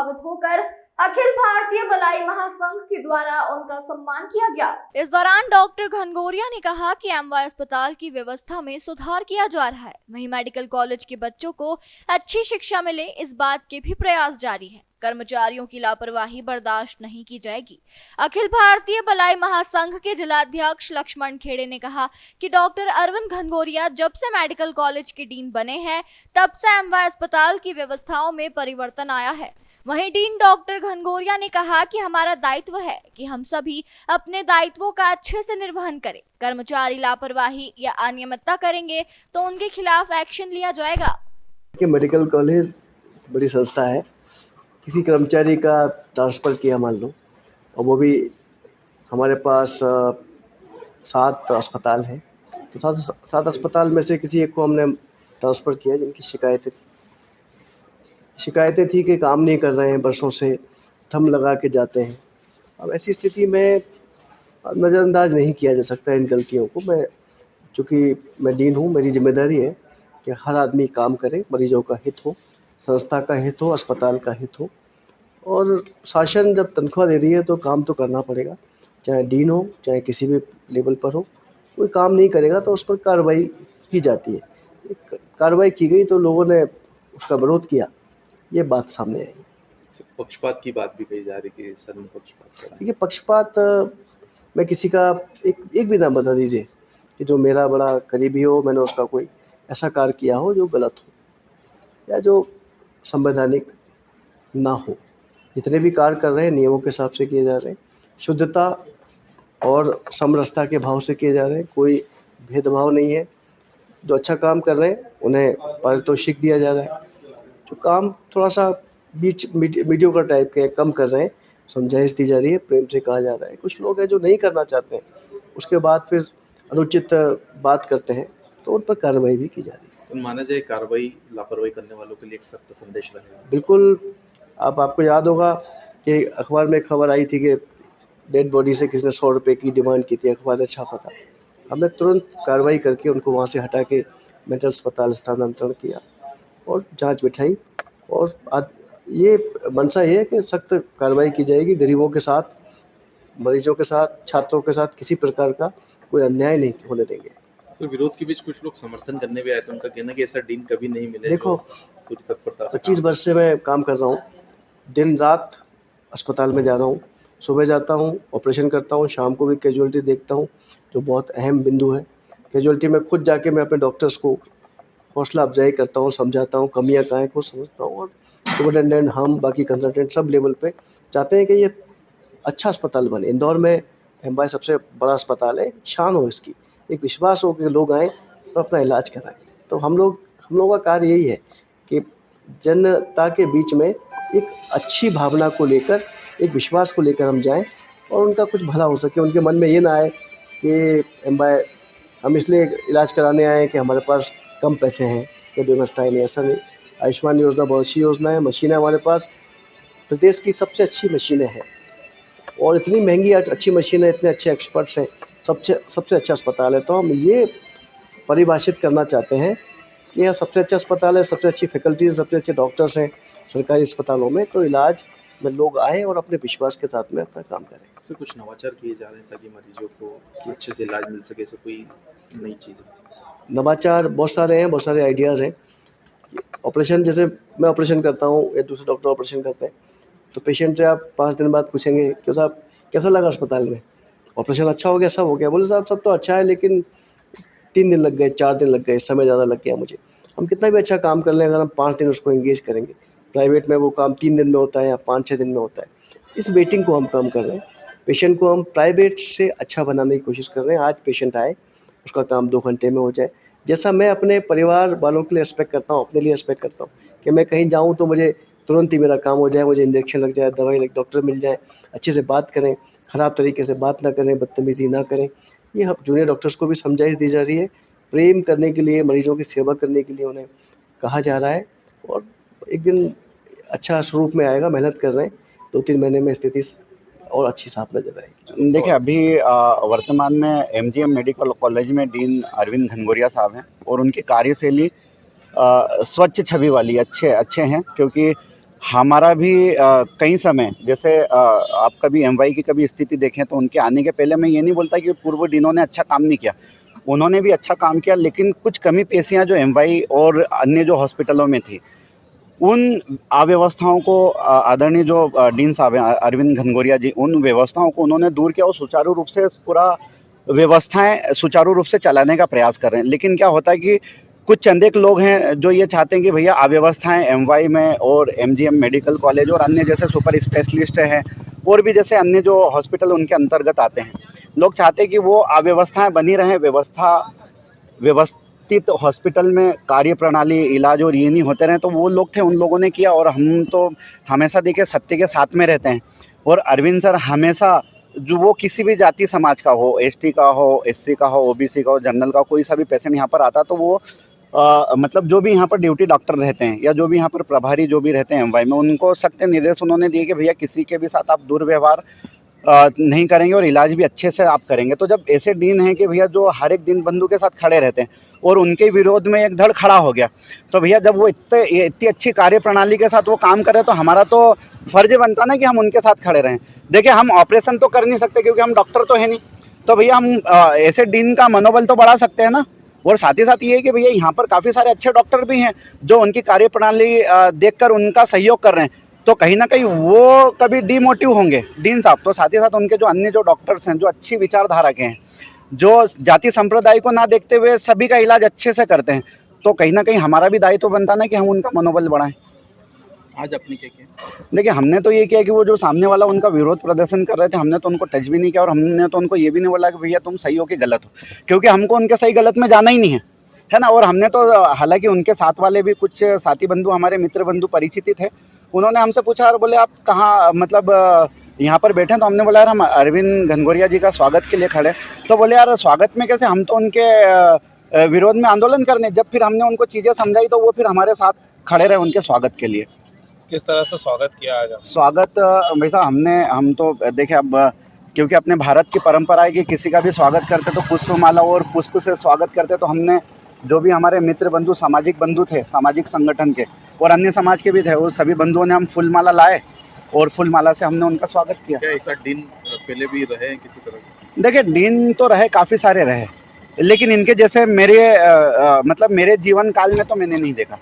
प्रभावित होकर अखिल भारतीय बलाई महासंघ के द्वारा उनका सम्मान किया गया। इस दौरान डॉक्टर घनघोरिया ने कहा कि एमवाय अस्पताल की व्यवस्था में सुधार किया जा रहा है, वहीं मेडिकल कॉलेज के बच्चों को अच्छी शिक्षा मिले इस बात के भी प्रयास जारी है। कर्मचारियों की लापरवाही बर्दाश्त नहीं की जाएगी। अखिल भारतीय बलाई महासंघ के जिलाध्यक्ष लक्ष्मण खेड़े ने कहा कि डॉक्टर अरविंद घनघोरिया जब से मेडिकल कॉलेज के डीन बने हैं तब से एमवाय अस्पताल की व्यवस्थाओं में परिवर्तन आया है। वहीं डीन डॉक्टर घनघोरिया ने कहा कि हमारा दायित्व है कि हम सभी अपने दायित्वों का अच्छे से निर्वहन करें। कर्मचारी लापरवाही या अनियमितता करेंगे तो उनके खिलाफ एक्शन लिया जाएगा। मेडिकल कॉलेज बड़ी संस्था है। किसी कर्मचारी का ट्रांसफ़र किया मान लो, और वो भी हमारे पास 7 अस्पताल हैं, तो 7 अस्पताल में से किसी एक को हमने ट्रांसफ़र किया जिनकी शिकायतें थी कि काम नहीं कर रहे हैं, वर्षों से थंब लगा के जाते हैं। अब ऐसी स्थिति में नज़रअंदाज नहीं किया जा सकता इन गलतियों को। चूँकि मैं डीन हूँ, मेरी जिम्मेदारी है कि हर आदमी काम करे, मरीजों का हित हो, संस्था का हित हो, अस्पताल का हित हो। और शासन जब तनख्वाह दे रही है तो काम तो करना पड़ेगा, चाहे डीन हो चाहे किसी भी लेवल पर हो। कोई काम नहीं करेगा तो उस पर कार्रवाई की जाती है। कार्रवाई की गई तो लोगों ने उसका विरोध किया, ये बात सामने आई। पक्षपात की बात भी कही जा रही कि सर ने पक्षपात करा। देखिए, पक्षपात मैं किसी का एक भी नाम बता दीजिए कि जो मेरा बड़ा करीबी हो, मैंने उसका कोई ऐसा कार्य किया हो जो गलत हो या जो संवैधानिक ना हो। जितने भी कार्य कर रहे हैं नियमों के हिसाब से किए जा रहे हैं, शुद्धता और समरसता के भाव से किए जा रहे हैं, कोई भेदभाव नहीं है। जो अच्छा काम कर रहे हैं उन्हें पारितोषिक दिया जा रहा है, जो काम थोड़ा सा मीडियोकर टाइप के कम कर रहे हैं समझाइश दी जा रही है, प्रेम से कहा जा रहा है। कुछ लोग हैं जो नहीं करना चाहते हैं, उसके बाद फिर अनुचित बात करते हैं, तो उन पर कार्रवाई भी की जा रही है। माना जाए कार्रवाई लापरवाही करने वालों के लिए एक सख्त संदेश रहेगा। बिल्कुल। आपको याद होगा कि अखबार में एक खबर आई थी कि डेड बॉडी से किसी ने 100 रुपये की डिमांड की थी, अखबार ने छापा था। हमने तुरंत कार्रवाई करके उनको वहाँ से हटा के मेंटल अस्पताल स्थानांतरण किया और जांच बिठाई। और ये मंशा ये है कि सख्त कार्रवाई की जाएगी। गरीबों के साथ, मरीजों के साथ, छात्रों के साथ किसी प्रकार का कोई अन्याय नहीं होने देंगे। सर, विरोध के बीच कुछ लोग समर्थन करने भी आए थे, उनका कहना है कि ऐसा डीन कभी नहीं मिले। देखो, पूरी तत्परता से 25 वर्ष से मैं काम कर रहा हूँ, दिन रात अस्पताल में जा रहा हूँ, सुबह जाता हूँ, ऑपरेशन करता हूँ, शाम को भी कैजुअल्टी देखता हूँ, जो बहुत अहम बिंदु है। कैजुअल्टी में खुद जाके मैं अपने डॉक्टर्स को हौसला अफजाई करता हूँ, समझाता हूँ, कमियाँ कहाँ हैं खुद समझता हूँ। और सुपरिटेंडेंट, हम, बाकी कंसल्टेंट सब लेवल पे चाहते हैं कि ये अच्छा अस्पताल बने। इंदौर में एमवाय सबसे बड़ा अस्पताल है, शान हो इसकी, एक विश्वास हो कि लोग आएँ और अपना इलाज कराएँ। तो हम लोगों का कार्य यही है कि जनता के बीच में एक अच्छी भावना को लेकर, एक विश्वास को लेकर हम जाएं और उनका कुछ भला हो सके। उनके मन में ये ना आए कि एमवाय हम इसलिए इलाज कराने आए हैं कि हमारे पास कम पैसे हैं या व्यवस्थाएं नहीं। ऐसा नहीं। आयुष्मान योजना बहुत अच्छी योजना है, मशीनें हमारे पास प्रदेश की सबसे अच्छी मशीनें हैं और इतनी महंगी अच्छी मशीनें, इतने अच्छे एक्सपर्ट्स हैं, सबसे अच्छा अस्पताल है। तो हम ये परिभाषित करना चाहते हैं कि यह सबसे अच्छा अस्पताल है, सबसे अच्छी फैकल्टीज, सबसे अच्छे डॉक्टर्स हैं सरकारी अस्पतालों में। तो इलाज में लोग आएँ और अपने विश्वास के साथ में अपना काम करें। सर, कुछ नवाचार किए जा रहे हैं ताकि मरीजों को अच्छे से इलाज मिल सके, ऐसे कोई नई चीज़? नवाचार बहुत सारे हैं, बहुत सारे आइडियाज़ हैं। ऑपरेशन, जैसे मैं ऑपरेशन करता हूँ या दूसरे डॉक्टर ऑपरेशन करते हैं, तो पेशेंट से आप 5 दिन बाद पूछेंगे कि साहब कैसा लगा अस्पताल में, ऑपरेशन अच्छा हो गया, सब हो गया? बोले साहब सब तो अच्छा है, लेकिन 3 दिन लग गए, 4 दिन लग गए, समय ज़्यादा लग गया मुझे। हम कितना भी अच्छा काम कर लें, अगर हम 5 दिन उसको एंगेज करेंगे, प्राइवेट में वो काम 3 दिन में होता है या 5-6 दिन में होता है। इस वेटिंग को हम कम कर रहे हैं। पेशेंट को हम प्राइवेट से अच्छा बनाने की कोशिश कर रहे हैं। आज पेशेंट आए, उसका काम 2 घंटे में हो जाए। जैसा मैं अपने परिवार वालों के लिए एक्सपेक्ट करता हूँ, अपने लिए एक्सपेक्ट करता हूँ कि मैं कहीं जाऊँ तो मुझे तुरंत ही मेरा काम हो जाए, मुझे इंजेक्शन लग जाए, दवाई लग, डॉक्टर मिल जाए, अच्छे से बात करें, ख़राब तरीके से बात ना करें, बदतमीज़ी ना करें। ये हम जूनियर डॉक्टर्स को भी समझाइश दी जा रही है। प्रेम करने के लिए, मरीजों की सेवा करने के लिए उन्हें कहा जा रहा है और एक दिन अच्छा स्वरूप में आएगा। मेहनत कर रहे हैं, 2-3 महीने में स्थिति और अच्छी साफ नजर आएगी। देखिए, अभी वर्तमान में एमजीएम मेडिकल कॉलेज में डीन अरविंद घनघोरिया साहब हैं और उनकी कार्यशैली स्वच्छ छवि वाली अच्छे हैं, क्योंकि हमारा भी कई समय जैसे आप कभी एमवाई की कभी स्थिति देखें तो उनके आने के पहले मैं ये नहीं बोलता कि पूर्व डीनों ने अच्छा काम नहीं किया, उन्होंने भी अच्छा काम किया, लेकिन कुछ कमी पेशियाँ जो एमवाई और अन्य जो हॉस्पिटलों में थी उन अव्यवस्थाओं को आदरणीय जो डीन साहब हैं अरविंद घनघोरिया जी, उन व्यवस्थाओं को उन्होंने दूर किया और सुचारू रूप से पूरा व्यवस्थाएं सुचारू रूप से चलाने का प्रयास कर रहे हैं। लेकिन क्या होता है कि कुछ चंद एक लोग हैं जो ये चाहते हैं कि भैया अव्यवस्थाएं एमवाई में और एमजीएम मेडिकल कॉलेज और अन्य जैसे सुपर स्पेशलिस्ट हैं और भी जैसे अन्य जो हॉस्पिटल उनके अंतर्गत आते हैं, लोग चाहते हैं कि वो अव्यवस्थाएं बनी रहें, व्यवस्थित हॉस्पिटल में कार्य प्रणाली इलाज और ये नहीं होते रहे। तो वो लोग थे, उन लोगों ने किया और हम तो हमेशा देखिए सत्य के साथ में रहते हैं। और अरविंद सर हमेशा जो वो किसी भी जाति समाज का हो, एसटी का हो, एससी का हो, ओबीसी का हो, जनरल का, कोई सा भी पेशेंट यहाँ पर आता तो वो मतलब जो भी यहाँ पर ड्यूटी डॉक्टर रहते हैं या जो भी यहाँ पर प्रभारी जो भी रहते हैं एमवाई में, उनको सख्त निर्देश उन्होंने दिए कि भैया किसी के भी साथ आप दुर्व्यवहार नहीं करेंगे और इलाज भी अच्छे से आप करेंगे। तो जब ऐसे डीन हैं कि भैया जो हर एक दिन बंधु के साथ खड़े रहते हैं और उनके विरोध में एक धड़ खड़ा हो गया, तो भैया जब वो इतनी अच्छी कार्य प्रणाली के साथ वो काम करे तो हमारा तो फर्ज बनता ना कि हम उनके साथ खड़े रहें। देखिए हम ऑपरेशन तो कर नहीं सकते क्योंकि हम डॉक्टर तो है नहीं, तो भैया हम ऐसे डीन का मनोबल तो बढ़ा सकते हैं ना। और साथ ही साथ ये है कि भैया यहाँ पर काफ़ी सारे अच्छे डॉक्टर भी हैं जो उनकी कार्यप्रणाली देखकर उनका सहयोग कर रहे हैं, तो कहीं ना कहीं वो कभी डिमोटिव होंगे डीन साहब। तो साथ ही साथ उनके जो अन्य जो डॉक्टर्स हैं जो अच्छी विचारधारा के हैं, जो जाति संप्रदाय को ना देखते हुए सभी का इलाज अच्छे से करते हैं, तो कहीं ना कहीं हमारा भी दायित्व बनता ना कि हम उनका मनोबल बढ़ाएं। आज आपने क्या किया? देखिए हमने तो ये किया कि वो जो सामने वाला उनका विरोध प्रदर्शन कर रहे थे, हमने तो उनको टच भी नहीं किया और हमने तो उनको ये भी नहीं बोला कि भैया तुम सही हो कि गलत हो, क्योंकि हमको उनके सही गलत में जाना ही नहीं है ना। और हमने तो हालांकि उनके साथ वाले भी कुछ साथी बंधु, हमारे मित्र बंधु परिचित थे, उन्होंने हमसे पूछा और बोले आप कहाँ मतलब यहाँ पर बैठे हैं, तो हमने बोला यार हम अरविंद घनघोरिया जी का स्वागत के लिए खड़े। तो बोले यार स्वागत में कैसे, हम तो उनके विरोध में आंदोलन करने। जब फिर हमने उनको चीज़ें समझाई तो वो फिर हमारे साथ खड़े रहे उनके स्वागत के लिए। किस तरह से स्वागत किया आज? स्वागत भैया हम तो देखिए अब क्योंकि अपने भारत की परंपरा है कि किसी का भी स्वागत करते तो पुष्पमाला और पुष्प से स्वागत करते, तो हमने जो भी हमारे मित्र बंधु सामाजिक बंधु थे, सामाजिक संगठन के और अन्य समाज के भी थे, वो सभी बंधुओं ने हम फूलमाला लाए और फूलमाला से हमने उनका स्वागत किया। क्या ऐसा डीन पहले भी रहे हैं किसी तरह? देखिए डीन तो रहे, काफ़ी सारे रहे, लेकिन इनके जैसे मतलब मेरे जीवन काल में तो मैंने नहीं देखा।